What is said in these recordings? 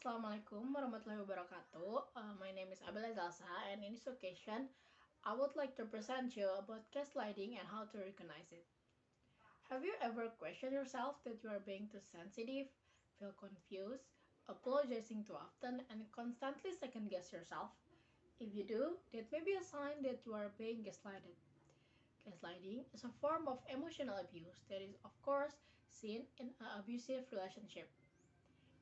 Assalamualaikum warahmatullahi wabarakatuh. My name is Abbellya Zhalsa, and in this occasion, I would like to present you about gaslighting and how to recognize it. Have you ever questioned yourself that you are being too sensitive, feel confused, apologizing too often, and constantly second guess yourself? If you do, that may be a sign that you are being gaslighted. Gaslighting is a form of emotional abuse that is, of course, seen in an abusive relationship.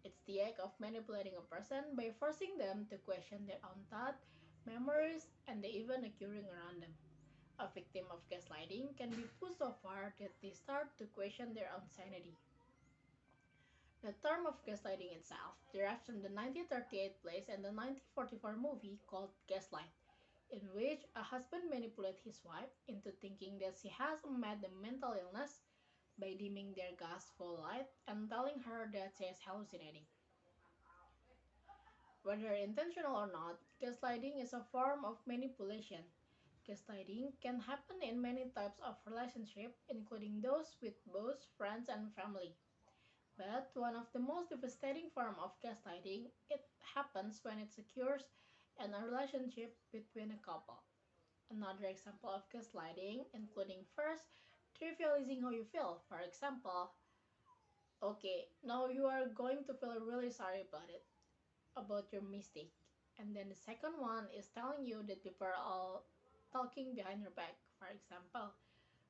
It's the act of manipulating a person by forcing them to question their own thoughts, memories, and the event occurring around them. A victim of gaslighting can be pushed so far that they start to question their own sanity. The term of gaslighting itself derives from the 1938 play and the 1944 movie called Gaslight, in which a husband manipulates his wife into thinking that she has met a mental illness by dimming their gas full light and telling her that she is hallucinating. Whether intentional or not, gaslighting is a form of manipulation. Gaslighting can happen in many types of relationships, including those with both friends and family. But one of the most devastating forms of gaslighting, it happens when it occurs in a relationship between a couple. Another example of gaslighting, including first, trivializing how you feel. For example, okay, now you are going to feel really sorry about your mistake. And then the second one is telling you that people are all talking behind your back. For example,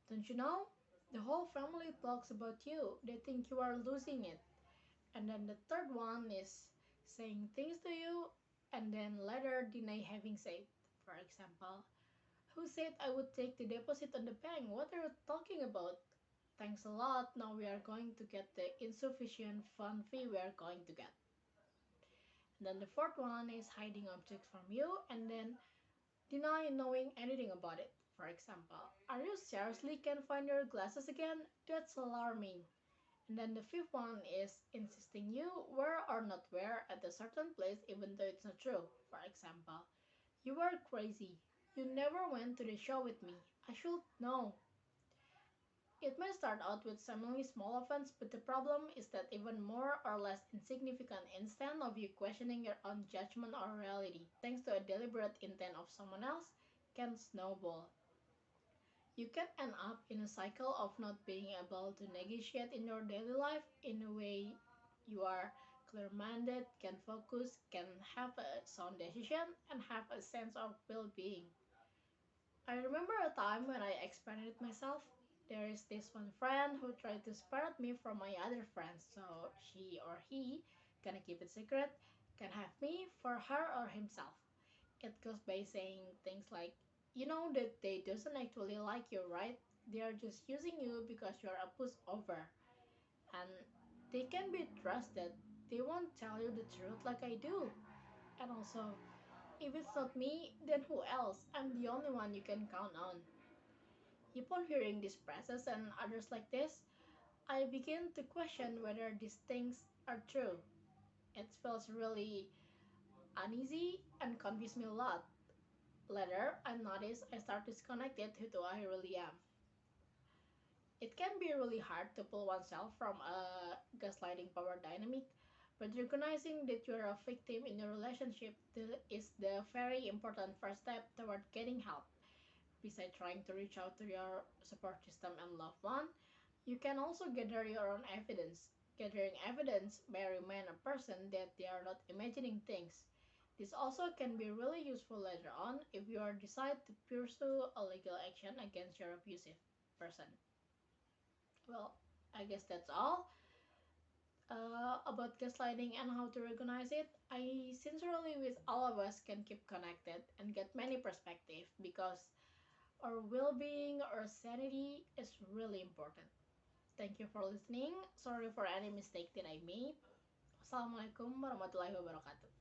don't you know? The whole family talks about you. They think you are losing it. And then the third one is saying things to you and then later deny having said. For example, who said I would take the deposit on the bank? What are you talking about? Thanks a lot. Now we are going to get the insufficient fund fee we are going to get. And then the fourth one is hiding objects from you and then deny knowing anything about it. For example, are you seriously can't find your glasses again? That's alarming. And then the fifth one is insisting you were or not were at a certain place even though it's not true. For example, you were crazy. You never went to the show with me. I should know. It may start out with seemingly small offense, but the problem is that even more or less insignificant instead of you questioning your own judgment or reality, thanks to a deliberate intent of someone else, can snowball. You can end up in a cycle of not being able to negotiate in your daily life in a way you are clear-minded, can focus, can have a sound decision, and have a sense of well-being. I remember a time when I expanded myself. There is this one friend who tried to separate me from my other friends, so she or he, gonna keep it secret, can have me for her or himself. It goes by saying things like, you know that they doesn't actually like you, right? They are just using you because you're a pushover. And they can be trusted. They won't tell you the truth like I do. And also, if it's not me, then who else? I'm the only one you can count on. Upon hearing these phrases and others like this, I begin to question whether these things are true. It feels really uneasy and confuses me a lot. Later, I notice I start disconnected to who I really am. It can be really hard to pull oneself from a gaslighting power dynamic, but recognizing that you are a victim in a relationship is the very important first step toward getting help. Besides trying to reach out to your support system and loved one, you can also gather your own evidence. Gathering evidence may remind a person that they are not imagining things. This also can be really useful later on if you are decide to pursue a legal action against your abusive person. Well, I guess that's all about gaslighting and how to recognize it. I sincerely wish all of us can keep connected and get many perspectives because our well-being, our sanity is really important. Thank you for listening. Sorry for any mistake that I made. Wassalamualaikum warahmatullahi wabarakatuh.